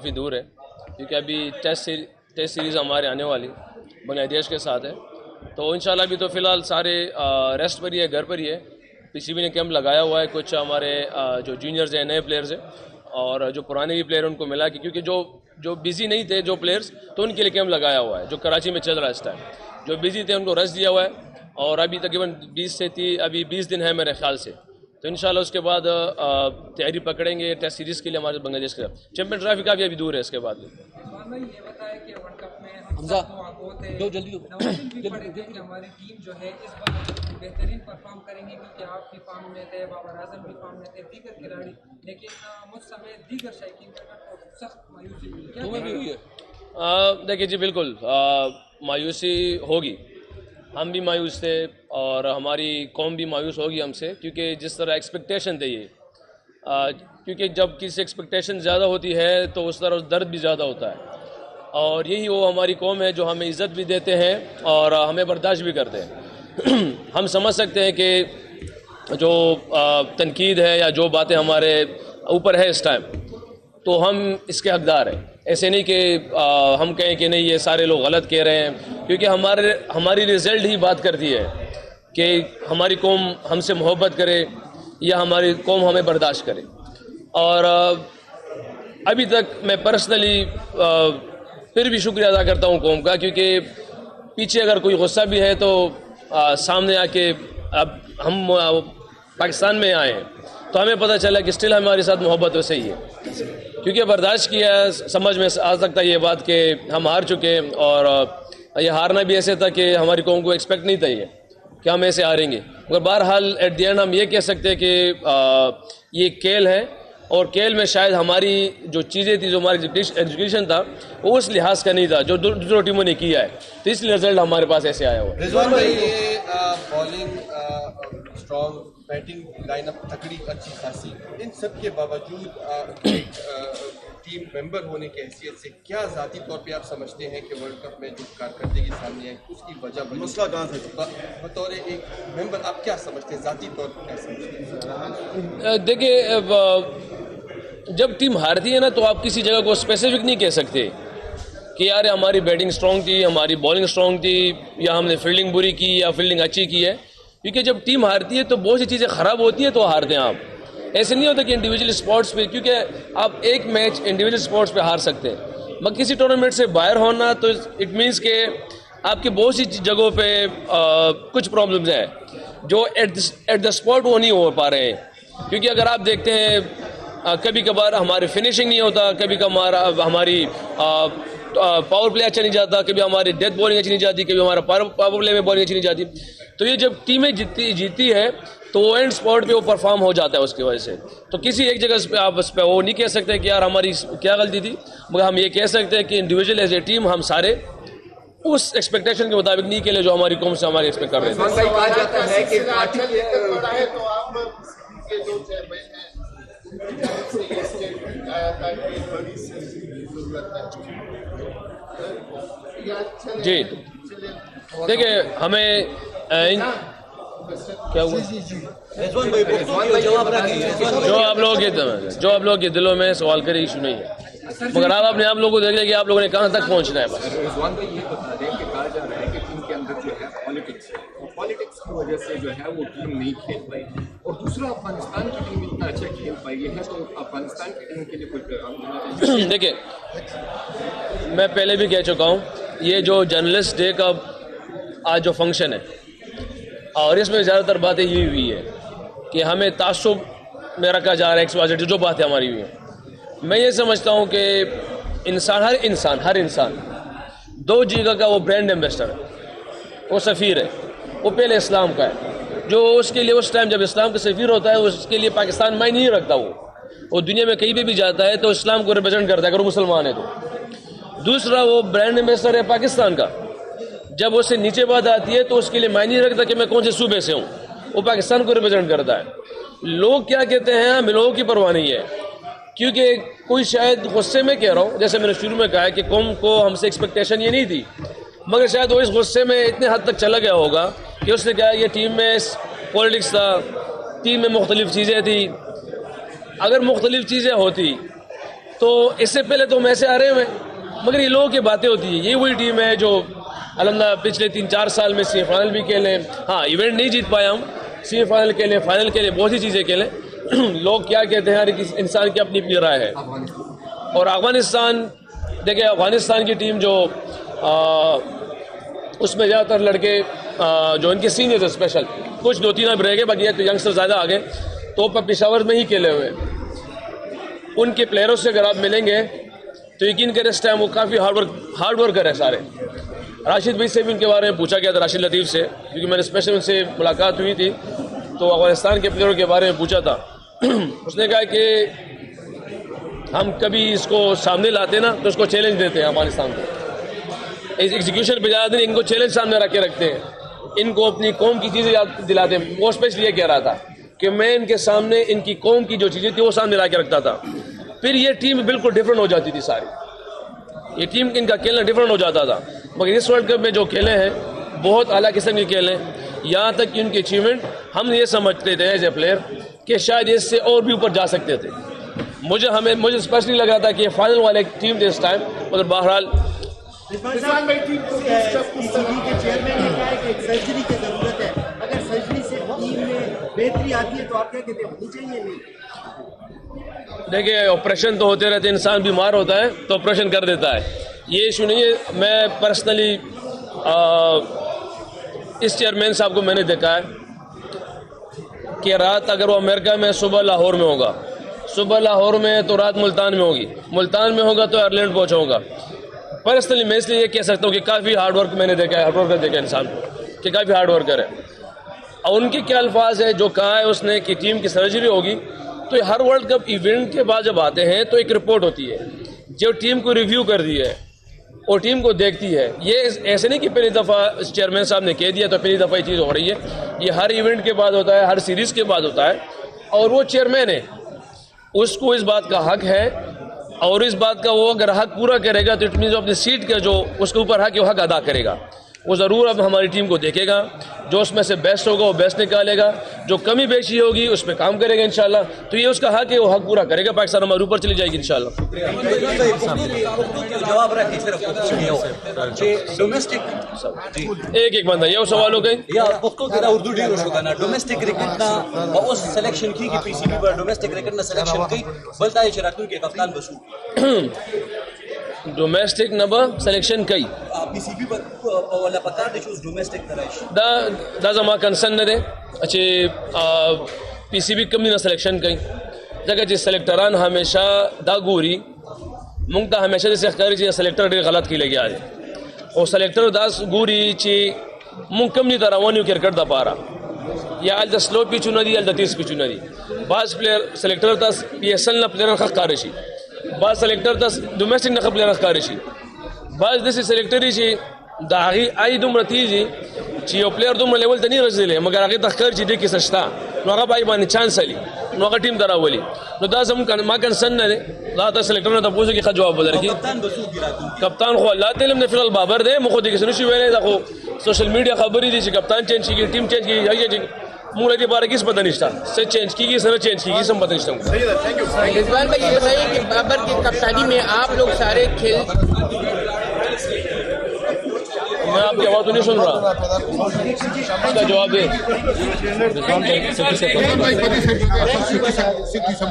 काफ़ी दूर है क्योंकि अभी टेस्ट सीरीज़ हमारे आने वाली बांग्लादेश के साथ है। तो इंशाल्लाह अभी तो फ़िलहाल सारे रेस्ट पर ही है, घर पर ही है। पीसीबी ने कैंप लगाया हुआ है, कुछ हमारे जो जूनियर्स हैं, नए प्लेयर्स हैं, और जो पुराने भी प्लेयर उनको मिला कि क्योंकि जो बिज़ी नहीं थे जो प्लेयर्स, तो उनके लिए कैंप लगाया हुआ है जो कराची में चल रहा है इस टाइम। जो बिज़ी थे उनको रेस्ट दिया हुआ है और अभी तकरीबन 20 दिन है मेरे ख्याल से। तो इंशाल्लाह उसके बाद तैयारी पकड़ेंगे टेस्ट सीरीज़ के लिए हमारे बांग्लादेश के साथ। चैंपियन ट्रॉफी का भी अभी दूर है इसके बाद। ये बताया कि वर्ल्ड कप में हमारी टीम जो है इस बार बेहतरीन परफॉर्म करेंगे क्योंकि आप भी फॉर्म में थे, बाबर आजम भी फॉर्म में थे, दीगर खिलाड़ी, लेकिन मुझ समय दीगर शायकीन को सख्त मायूसी हुई है। देखिए जी, बिल्कुल मायूसी होगी। हम भी मायूस थे और हमारी कौम भी मायूस होगी हमसे, क्योंकि जिस तरह एक्सपेक्टेशन थे ये, क्योंकि जब किसी एक्सपेक्टेशन ज़्यादा होती है तो उस तरह दर्द भी ज़्यादा होता है। और यही वो हमारी कौम है जो हमें इज़्ज़त भी देते हैं और हमें बर्दाश्त भी करते हैं। हम समझ सकते हैं कि जो तनकीद है या जो बातें हमारे ऊपर है इस टाइम, तो हम इसके हकदार हैं। ऐसे नहीं कि हम कहें कि नहीं ये सारे लोग गलत कह रहे हैं, क्योंकि हमारी रिज़ल्ट ही बात करती है कि हमारी कौम हमसे मोहब्बत करे या हमारी कौम हमें बर्दाश्त करे। और अभी तक मैं पर्सनली फिर भी शुक्रिया अदा करता हूँ कौम का, क्योंकि पीछे अगर कोई गुस्सा भी है तो सामने आके अब हम पाकिस्तान में आए हैं तो हमें पता चला कि स्टिल हमारे साथ मोहब्बत वैसे ही है, क्योंकि बर्दाश्त किया। समझ में आ सकता है ये बात कि हम हार चुके, और ये हारना भी ऐसे था कि हमारी कौम को एक्सपेक्ट नहीं था ये कि हम ऐसे हारेंगे। मगर बहरहाल एट द एंड हम ये कह सकते हैं कि ये खेल है, और खेल में शायद हमारी जो चीज़ें थी, जो हमारी एजुकेशन था, वो उस लिहाज का नहीं था जो दूसरों टीमों ने किया है, तो इसलिए रिजल्ट हमारे पास ऐसे आया हुआ। रिजवान भाई, ये बॉलिंग स्ट्रॉन्ग, बैटिंग लाइनअप तकड़ी अच्छी खासी, इन सब के बावजूद टीम मेंबर होने की हैसियत से क्या ज़ाती तौर पे आप समझते हैं कि वर्ल्ड कप में जो कारकर्दगी सामने है उसकी वजह मसला कहाँ से, बतौर एक मेंबर आप क्या समझते हैं, ज़ाती तौर पर क्या समझते हैं? देखिए, जब टीम हारती है ना तो आप किसी जगह को स्पेसिफिक नहीं कह सकते कि यार हमारी बैटिंग स्ट्रॉन्ग थी, हमारी बॉलिंग स्ट्रॉन्ग थी, या हमने फील्डिंग बुरी की या फील्डिंग अच्छी की है। क्योंकि जब टीम हारती है तो बहुत सी चीज़ें ख़राब होती हैं तो हारते हैं आप। ऐसे नहीं होता कि इंडिविजुअल स्पोर्ट्स पे, क्योंकि आप एक मैच इंडिविजुअल स्पोर्ट्स पे हार सकते हैं, मगर किसी टूर्नामेंट से बाहर होना तो इट मीन्स के आपके बहुत सी जगहों पे कुछ प्रॉब्लम्स हैं जो एट द स्पॉट वो नहीं हो पा रहे हैं। क्योंकि अगर आप देखते हैं कभी कभार हमारे फिनिशिंग नहीं होता, कभी कभार हमारी पावर प्ले अच्छा नहीं जाता, कभी हमारी डेथ बॉलिंग अच्छी नहीं जाती, कभी हमारा पावर प्ले में बॉलिंग अच्छी नहीं जाती। तो ये जब टीमें जीती है तो वो एंड स्पॉट पे वो परफॉर्म हो जाता है उसकी वजह से। तो किसी एक जगह पे आप उस पर वो नहीं कह सकते कि यार हमारी क्या गलती थी, मगर हम ये कह सकते हैं कि इंडिविजुअल एज ए टीम हम सारे उस एक्सपेक्टेशन के मुताबिक नहीं खेले जो हमारी कौम से हमारी एक्सपेक्ट कर रहे थे। जी देखिए, हमें क्या हुआ, जो आप लोगों के दिलों में सवाल करे इशू नहीं है, मगर आप लोगों को देख लें कि आप लोगों ने कहाँ तक पहुँचना है। बस रिजवान भाई, ये बता दें कि कहा जा रहा है कि टीम के अंदर जो है पॉलिटिक्स की वजह से जो है वो टीम नहीं खेल पाई, और दूसरा अफगानिस्तान की टीम इतना अच्छा खेल पाई है, तो अफगानिस्तान की टीम के लिए कोई पैगाम देना चाहिए? देखिए, मैं पहले भी कह चुका हूँ, ये जो जर्नलिस्ट डे का आज जो फंक्शन है, और इसमें ज़्यादातर बातें ये हुई है कि हमें तासुब में रखा जा रहा है, जो बातें हमारी हुई हैं। मैं ये समझता हूँ कि हर इंसान दो जगह का वो ब्रांड एम्बेसडर है, वो सफ़ीर है। वो पहले इस्लाम का है, जो उसके लिए उस टाइम जब इस्लाम का सफ़ीर होता है उसके लिए पाकिस्तान मायने नहीं रखता। वो दुनिया में कहीं भी जाता है तो इस्लाम को रिप्रेजेंट करता है अगर वो मुसलमान है तो। दूसरा, वो ब्रांड एम्बेसडर है पाकिस्तान का। जब उससे नीचे बात आती है तो उसके लिए मायने नहीं रखता कि मैं कौन से सूबे से हूँ, वो पाकिस्तान को रिप्रेजेंट करता है। लोग क्या कहते हैं, हमें लोगों की परवाह नहीं है, क्योंकि कोई शायद गुस्से में कह रहा हूँ, जैसे मैंने शुरू में कहा कि कौम को हमसे एक्सपेक्टेशन ये नहीं थी, मगर शायद वो इस गुस्से में इतने हद तक चला गया होगा कि उसने कहा ये टीम में पॉलिटिक्स था, टीम में मुख्तलिफ चीज़ें थी। अगर मुख्तलिफ चीज़ें होती तो इससे पहले तो हम ऐसे आ रहे हुए, मगर ये लोगों की बातें होती है। ये वही टीम है जो अल्हम्दुलिल्लाह पिछले 3-4 साल में सेमीफाइनल भी खेले। हाँ, इवेंट नहीं जीत पाया हम, सेमीफाइनल खेले, फाइनल खेले, बहुत सी चीज़ें खेले। लोग क्या कहते हैं, हर किसी इंसान की अपनी अपनी राय है। और अफगानिस्तान, देखिए अफगानिस्तान की टीम जो उसमें ज़्यादातर लड़के जो इनके सीनियर्स है स्पेशल, कुछ 2-3 अब रह गए, बाकी यंगस्टर ज़्यादा आ गए, तो पेशावर में ही खेले हुए। उनके प्लेयरों से अगर आप मिलेंगे तो यकीन करें इस टाइम वो काफ़ी हार्ड वर्कर है सारे। राशिद भाई से भी उनके बारे में पूछा गया था, राशिद लतीफ़ से, क्योंकि मैंने स्पेशल उनसे मुलाकात हुई थी, तो अफगानिस्तान के प्लेयरों के बारे में पूछा था। उसने कहा कि हम कभी इसको सामने लाते ना तो उसको चैलेंज देते हैं अफगानिस्तान को। एग्जीक्यूशन पे ज़्यादा नहीं, इनको चैलेंज सामने रख के रखते हैं, इनको अपनी कौम की चीज़ें याद दिलाते हैं। वो स्पेशली ये कह रहा था कि मैं इनके सामने इनकी कौम की जो चीज़ें थी वो सामने ला के रखता था, फिर ये टीम बिल्कुल डिफरेंट हो जाती थी सारी। ये टीम इनका खेलना डिफरेंट हो जाता था। मगर इस वर्ल्ड कप में जो खेले हैं बहुत आला किस्म के खेले हैं, यहाँ तक कि उनकी अचीवमेंट हम ये समझते थे एज ए प्लेयर कि शायद इससे और भी ऊपर जा सकते थे। मुझे स्पेशली लग रहा था कि ये फाइनल वाले टीम थे इस टाइम। मतलब बहरहाल रिजवान भाई, टीम को पीसीबी के चेयरमैन ने कहा है कि एक सर्जरी की जरूरत है, अगर सर्जरी से टीम में बेहतरी आती है तो आप क्या कहते हैं, होनी चाहिए नहीं? देखिए ऑपरेशन तो होते रहते, इंसान बीमार होता है तो ऑपरेशन कर देता है, ये इशू नहीं है। मैं पर्सनली इस चेयरमैन साहब को मैंने देखा है कि रात अगर वो अमेरिका में, सुबह लाहौर में होगा, सुबह लाहौर में तो रात मुल्तान में होगी, मुल्तान में होगा तो आयरलैंड पहुँचाऊँगा। पर्सनली मैं इसलिए ये कह सकता हूँ कि काफ़ी हार्ड वर्क मैंने देखा है, हार्ड वर्कर देखा है इंसान कि काफ़ी हार्ड वर्कर है। और उनके क्या अल्फाज है, जो कहा है उसने कि टीम की सर्जरी होगी, तो हर वर्ल्ड कप इवेंट के बाद जब आते हैं तो एक रिपोर्ट होती है जो टीम को रिव्यू कर दी है और टीम को देखती है। ये ऐसे नहीं कि पहली दफ़ा चेयरमैन साहब ने कह दिया तो पहली दफ़ा ये चीज़ हो रही है, ये हर इवेंट के बाद होता है, हर सीरीज़ के बाद होता है। और वो चेयरमैन है, उसको इस बात का हक है, और इस बात का वो अगर हक पूरा करेगा तो इट मीन्स अपनी सीट का जो उसके ऊपर हक है वो हक अदा करेगा। वो ज़रूर अब हमारी टीम को देखेगा, जो उसमें से बेस्ट होगा वो बेस्ट निकालेगा, जो कमी बेशी होगी उस पर काम करेगा इंशाल्लाह। तो ये उसका हक है, वो हक पूरा करेगा, पाकिस्तान हमारे ऊपर चली जाएगी इंशाल्लाह। एक बंदा ये सवाल हो गए डोमेस्टिक क्रिकेट ना उस सिलेक्शन की पीसीबी पर डोमेस्टिक क्रिकेट ना सिलेक्शन की बोलता है शराकतों के कप्तान बसू डोमेस्टिक नबा सिलेक्शन कई पीसीबी पर वाला पता है जो डोमेस्टिक तरह दा जमा कंसर्न ने दे अच्छे पीसीबी कम ना सिलेक्शन कई जगह जिस सेलेक्टरान हमेशा दा गोरी मुंगता हमेशा जैसे खैर जी सेलेक्टर डे गलत की लगी आज और सेलेक्टर दास गोरी ची मुंग कम नहीं तरह वन क्रिकेट दा पारा या अल द स्लो पिच नदी अल द तेज पिच नदी बाज प्लेयर सेलेक्टर दास पीएसएल ना प्लेयर खा कारशी बाज सेलेक्टर दास डोमेस्टिक ना प्लेयर खा कारशी बाज दिस सेलेक्टरी ची दागी आई दुम रतीजी ची प्लेयर दुम लेवल तनी रजले मगर आगे तखर ची देखि सस्ता नोगा बाई बानी चांस अली नोगा टीम दरा वली नो दास हम मा कंसन ने दा सेलेक्टर ने तपूसो की जवाब बदल की कप्तान खो अल्लाह तेलम ने फिलहाल बाबर दे मखो देखि सुनशी वेले दा सोशल मीडिया खबरी दी कप्तान चेंज की टीम चेंज की ये मुंगला के बारे किस पता नहीं था से चेंज की सर चेंज की सब पता नहीं था। रिजवान भाई ये बताइए कि बाबर की कप्तानी में आप लोग सारे खेल, मैं आपकी आवाज़ तो नहीं सुन रहा, इसका जवाब दे।